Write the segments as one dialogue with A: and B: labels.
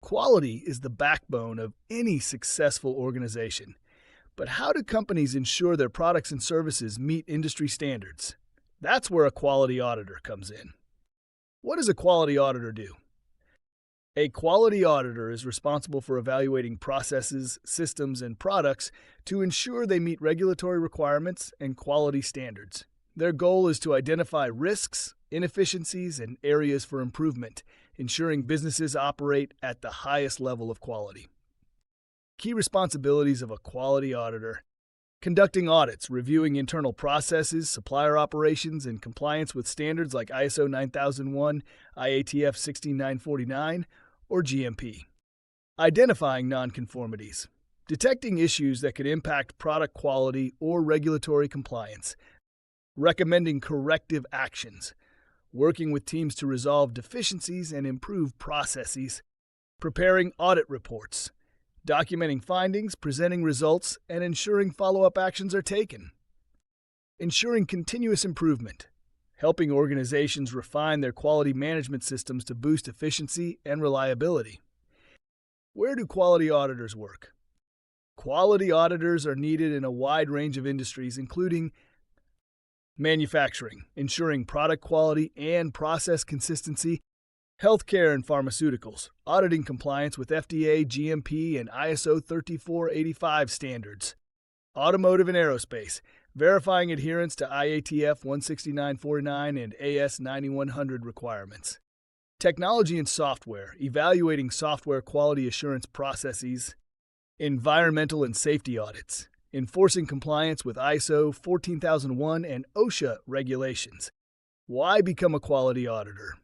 A: Quality is the backbone of any successful organization. But how do companies ensure their products and services meet industry standards? That's where a quality auditor comes in. What does a quality auditor do? A quality auditor is responsible for evaluating processes, systems, and products to ensure they meet regulatory requirements and quality standards. Their goal is to identify risks, inefficiencies, and areas for improvement, ensuring businesses operate at the highest level of quality. Key responsibilities of a quality auditor: conducting audits, reviewing internal processes, supplier operations, and compliance with standards like ISO 9001, IATF 16949, or GMP. Identifying nonconformities, detecting issues that could impact product quality or regulatory compliance. Recommending corrective actions, working with teams to resolve deficiencies and improve processes. Preparing audit reports, documenting findings, presenting results, and ensuring follow-up actions are taken. Ensuring continuous improvement, helping organizations refine their quality management systems to boost efficiency and reliability. Where do quality auditors work? Quality auditors are needed in a wide range of industries, including manufacturing, ensuring product quality and process consistency; healthcare and pharmaceuticals, auditing compliance with FDA, GMP, and ISO 3485 standards; automotive and aerospace, verifying adherence to IATF 16949 and AS 9100 requirements; technology and software, evaluating software quality assurance processes; environmental and safety audits, enforcing compliance with ISO 14001 and OSHA regulations. Why become a quality auditor?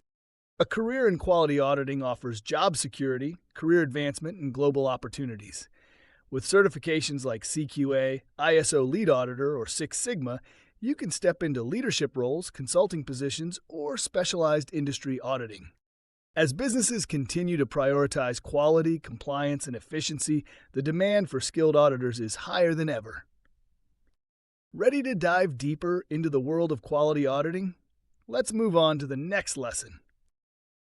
A: A career in quality auditing offers job security, career advancement, and global opportunities. With certifications like CQA, ISO Lead Auditor, or Six Sigma, you can step into leadership roles, consulting positions, or specialized industry auditing. As businesses continue to prioritize quality, compliance, and efficiency, the demand for skilled auditors is higher than ever. Ready to dive deeper into the world of quality auditing? Let's move on to the next lesson.